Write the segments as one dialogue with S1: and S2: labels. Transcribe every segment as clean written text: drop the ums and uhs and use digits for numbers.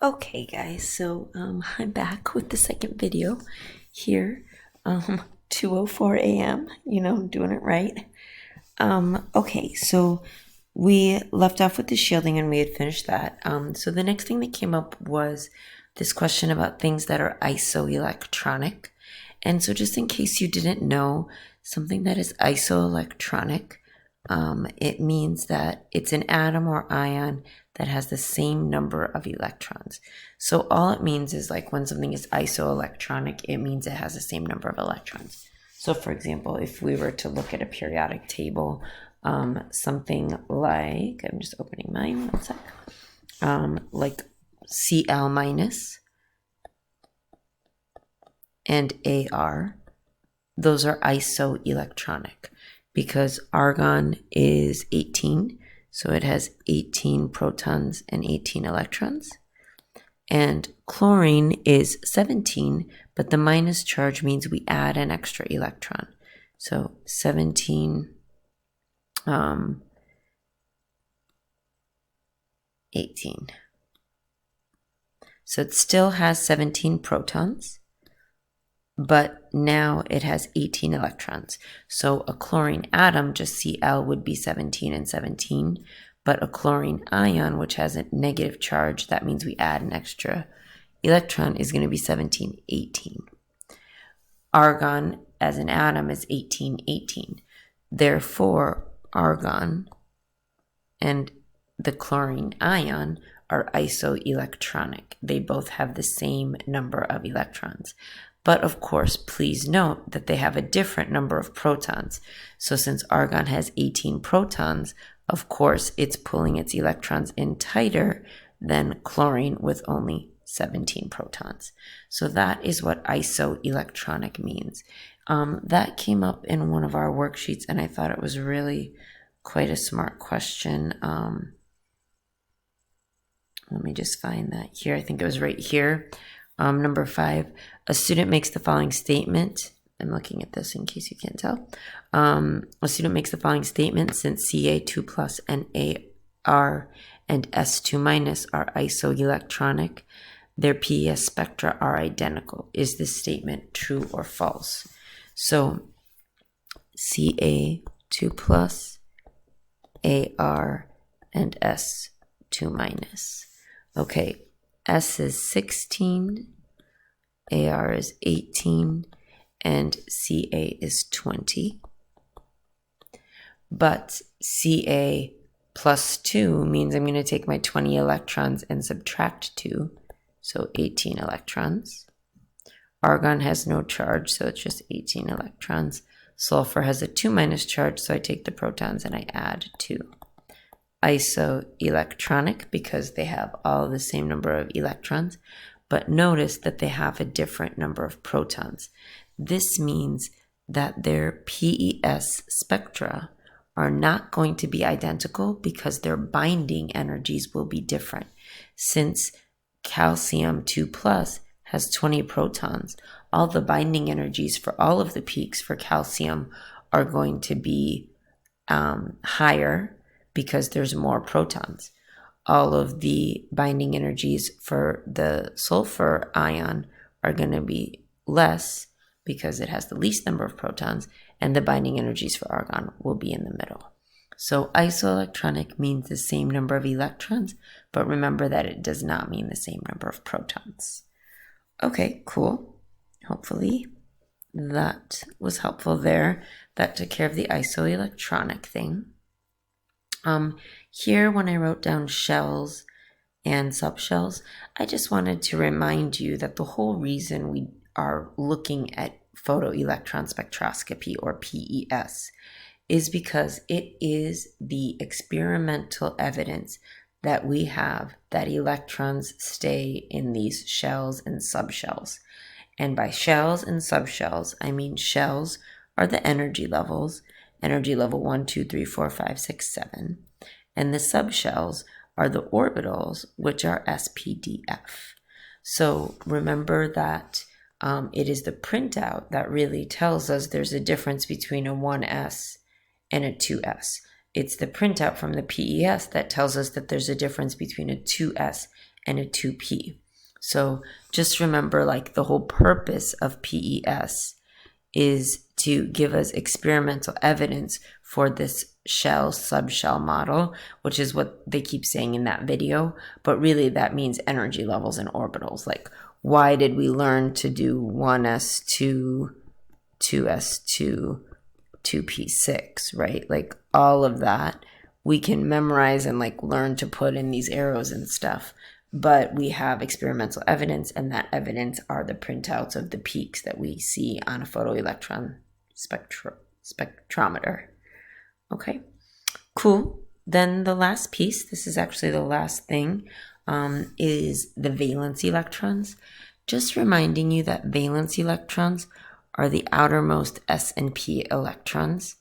S1: Okay, guys, so I'm back with the second video here. 2:04 a.m. I'm doing it right. Okay, so we left off with the shielding and we had finished that. So the next thing that came up was this question about things that are isoelectronic. And so just in case you didn't know, something that is isoelectronic, it means that it's an atom or ion that has the same number of electrons. So all it means is like when something is isoelectronic, it means it has the same number of electrons. So for example, if we were to look at a periodic table, something like, I'm just opening mine, one sec, like Cl minus and Ar, those are isoelectronic because argon is 18, so it has 18 protons and 18 electrons. And chlorine is 17, but the minus charge means we add an extra electron. So 17, 18. So it still has 17 protons, but now it has 18 electrons. So a chlorine atom, just Cl, would be 17 and 17, but a chlorine ion, which has a negative charge, that means we add an extra electron, is going to be 17, 18. Argon as an atom is 18, 18. Therefore, argon and the chlorine ion are isoelectronic. They both have the same number of electrons. But of course, please note that they have a different number of protons. So since argon has 18 protons, of course, it's pulling its electrons in tighter than chlorine with only 17 protons. So that is what isoelectronic means. That came up in one of our worksheets, and I thought it was really quite a smart question. Let me just find that here. I think it was right here. Number 5, a student makes the following statement. I'm looking at this in case you can't tell. A student makes the following statement: since Ca2 plus and Ar and S2 minus are isoelectronic, their PES spectra are identical. Is this statement true or false? So Ca2 plus, Ar, and S2 minus. Okay, S is 16, Ar is 18, and Ca is 20. But Ca plus 2 means I'm going to take my 20 electrons and subtract 2, so 18 electrons. Argon has no charge, so it's just 18 electrons. Sulfur has a 2 minus charge, so I take the protons and I add 2. Isoelectronic because they have all the same number of electrons, but notice that they have a different number of protons. This means that their PES spectra are not going to be identical because their binding energies will be different. Since calcium 2 plus has 20 protons, all the binding energies for all of the peaks for calcium are going to be higher because there's more protons. All of the binding energies for the sulfur ion are going to be less because it has the least number of protons, and the binding energies for argon will be in the middle. So isoelectronic means the same number of electrons, but remember that it does not mean the same number of protons. Okay, cool. Hopefully that was helpful there. That took care of the isoelectronic thing. Here, when I wrote down shells and subshells, I just wanted to remind you that the whole reason we are looking at photoelectron spectroscopy, or PES, is because it is the experimental evidence that we have that electrons stay in these shells and subshells. And by shells and subshells, I mean shells are the energy levels, energy level 1, 2, 3, 4, 5, 6, 7. And the subshells are the orbitals, which are SPDF. So remember that it is the printout that really tells us there's a difference between a 1s and a 2s. It's the printout from the PES that tells us that there's a difference between a 2s and a 2p. So just remember, like, the whole purpose of PES is to give us experimental evidence for this shell subshell model, which is what they keep saying in that video. But really that means energy levels and orbitals. Like, why did we learn to do 1s2, 2s2, 2p6, right? Like, all of that we can memorize and like learn to put in these arrows and stuff. But we have experimental evidence, and that evidence are the printouts of the peaks that we see on a photoelectron spectrometer. Okay, cool. Then the last piece, this is actually the last thing, is the valence electrons. Just reminding you that valence electrons are the outermost s and p electrons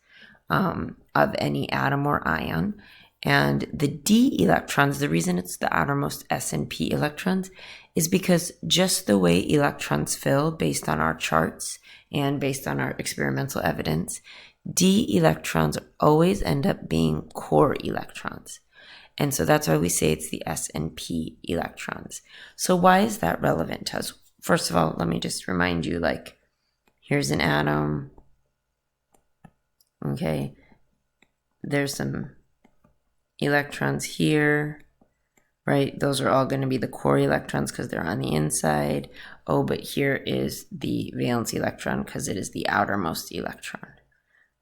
S1: of any atom or ion. And the d electrons, the reason it's the outermost s and p electrons is because just the way electrons fill based on our charts and based on our experimental evidence, d electrons always end up being core electrons. And so that's why we say it's the s and p electrons. So why is that relevant to us? First of all, let me just remind you, like, here's an atom. Okay, there's some electrons here, right? Those are all going to be the core electrons because they're on the inside. Oh, but here is the valence electron because it is the outermost electron.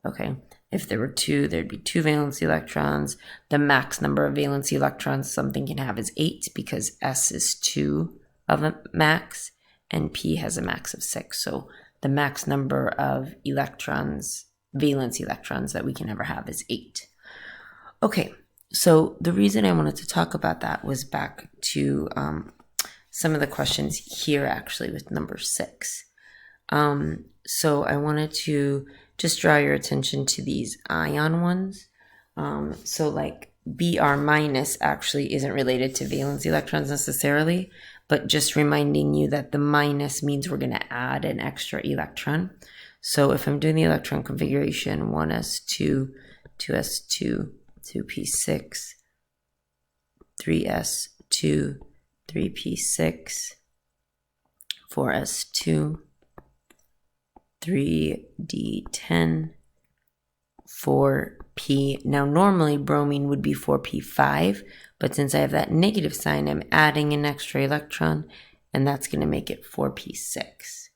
S1: Okay, if there were two, there'd be two valence electrons. The max number of valence electrons something can have is 8 because S is 2 of a max and P has a max of 6. So the max number of electrons, valence electrons, that we can ever have is 8. Okay. So the reason I wanted to talk about that was back to some of the questions here, actually, with number 6. So I wanted to just draw your attention to these ion ones. So like Br minus actually isn't related to valence electrons necessarily, but just reminding you that the minus means we're going to add an extra electron. So if I'm doing the electron configuration, 1s2, 2s2, 2p6, 3s2, 3p6, 4s2, 3d10, 4p. Now normally bromine would be 4p5, but since I have that negative sign, I'm adding an extra electron, and that's going to make it 4p6.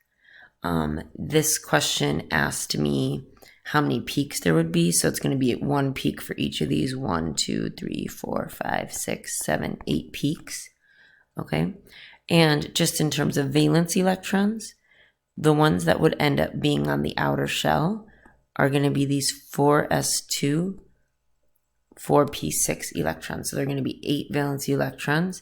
S1: This question asked me how many peaks there would be. So it's going to be 1 peak for each of these. 1, 2, 3, 4, 5, 6, 7, 8 peaks. Okay. And just in terms of valence electrons, the ones that would end up being on the outer shell are going to be these 4s2, 4p6 electrons. So they're going to be 8 valence electrons.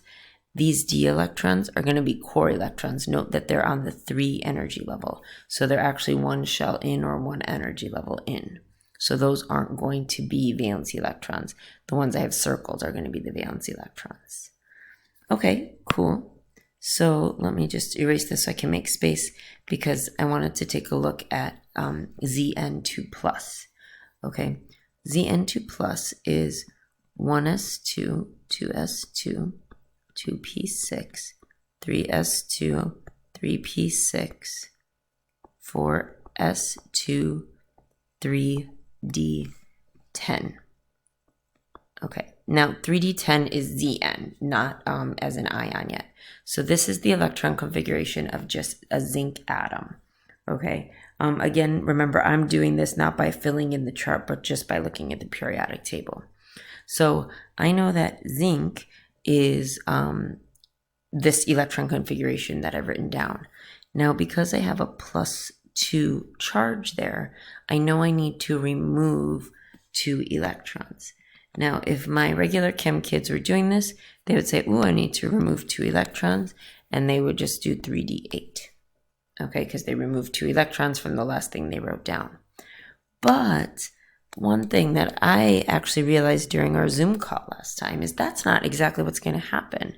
S1: These d electrons are going to be core electrons. Note that they're on the 3 energy level. So they're actually 1 shell in or 1 energy level in. So those aren't going to be valence electrons. The ones I have circled are going to be the valence electrons. Okay, cool. So let me just erase this so I can make space because I wanted to take a look at Zn2 plus. Okay, Zn2 plus is 1s2, 2s2, 2p6, 3s2, 3p6, 4s2, 3d10. Okay, now 3d10 is Zn, not as an ion yet. So this is the electron configuration of just a zinc atom. Okay, again, remember I'm doing this not by filling in the chart, but just by looking at the periodic table. So I know that zinc is this electron configuration that I've written down. Now, because I have a +2 charge there, I know I need to remove 2 electrons. Now, if my regular chem kids were doing this, they would say, ooh, I need to remove 2 electrons, and they would just do 3d8. Okay, because they removed 2 electrons from the last thing they wrote down. But one thing that I actually realized during our Zoom call last time is that's not exactly what's going to happen.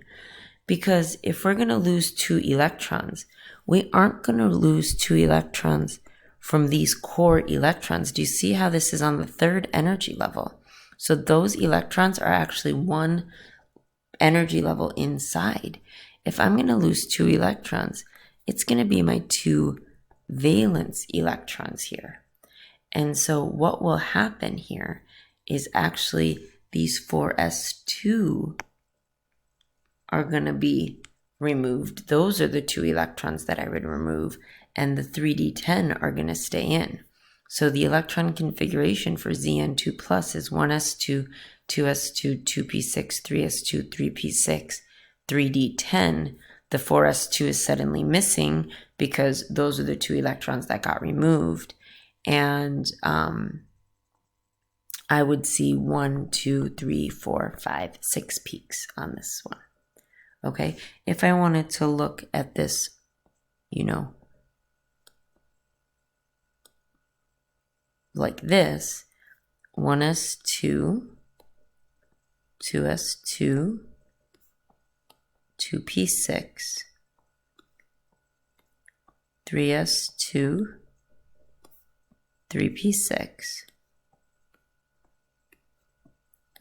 S1: Because if we're going to lose 2 electrons, we aren't going to lose 2 electrons from these core electrons. Do you see how this is on the 3rd energy level? So those electrons are actually 1 energy level inside. If I'm going to lose 2 electrons, it's going to be my 2 valence electrons here. And so what will happen here is actually these 4s2 are going to be removed. Those are the 2 electrons that I would remove, and the 3d10 are going to stay in. So the electron configuration for Zn2 plus is 1s2, 2s2, 2p6, 3s2, 3p6, 3d10. The 4s2 is suddenly missing because those are the 2 electrons that got removed. And I would see 1, 2, 3, 4, 5, 6 peaks on this one. Okay, if I wanted to look at this, like this, 1s2, 2s2, 2p6, 3s2, 3p6.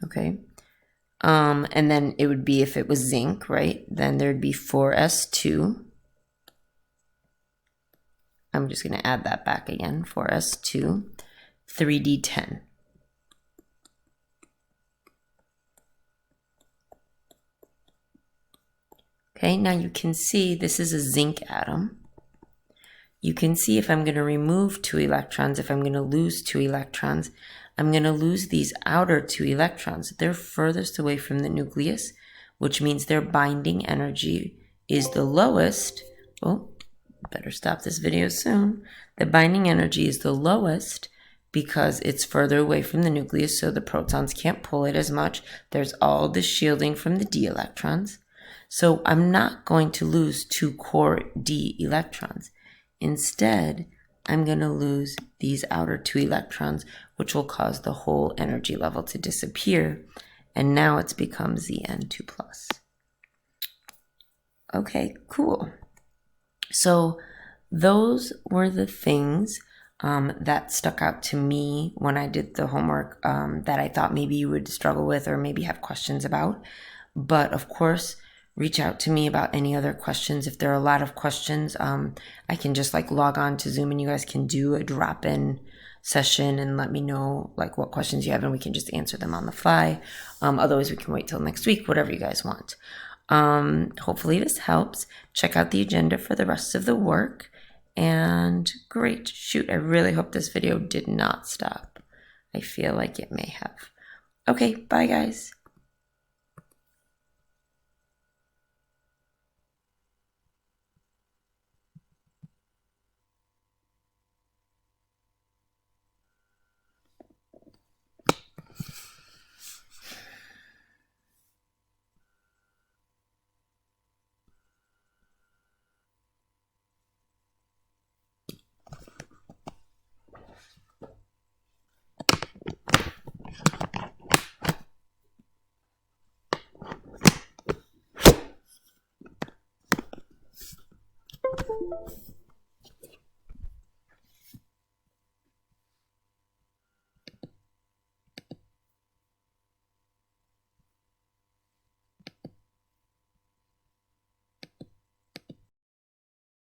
S1: Okay. And then it would be, if it was zinc, right? Then there'd be 4s2. I'm just going to add that back again. 4s2, 3d10. Okay, now you can see this is a zinc atom. You can see if I'm going to remove 2 electrons, if I'm going to lose 2 electrons, I'm going to lose these outer 2 electrons. They're furthest away from the nucleus, which means their binding energy is the lowest. Oh, better stop this video soon. The binding energy is the lowest because it's further away from the nucleus, so the protons can't pull it as much. There's all the shielding from the d electrons. So I'm not going to lose 2 core d electrons. Instead, I'm going to lose these outer 2 electrons, which will cause the whole energy level to disappear. And now it's become Zn2 plus. Okay, cool. So those were the things that stuck out to me when I did the homework that I thought maybe you would struggle with or maybe have questions about. But of course, reach out to me about any other questions. If there are a lot of questions, I can just log on to Zoom and you guys can do a drop-in session and let me know what questions you have and we can just answer them on the fly. Otherwise, we can wait till next week, whatever you guys want. Hopefully this helps. Check out the agenda for the rest of the work. And great. Shoot, I really hope this video did not stop. I feel like it may have. Okay, bye guys.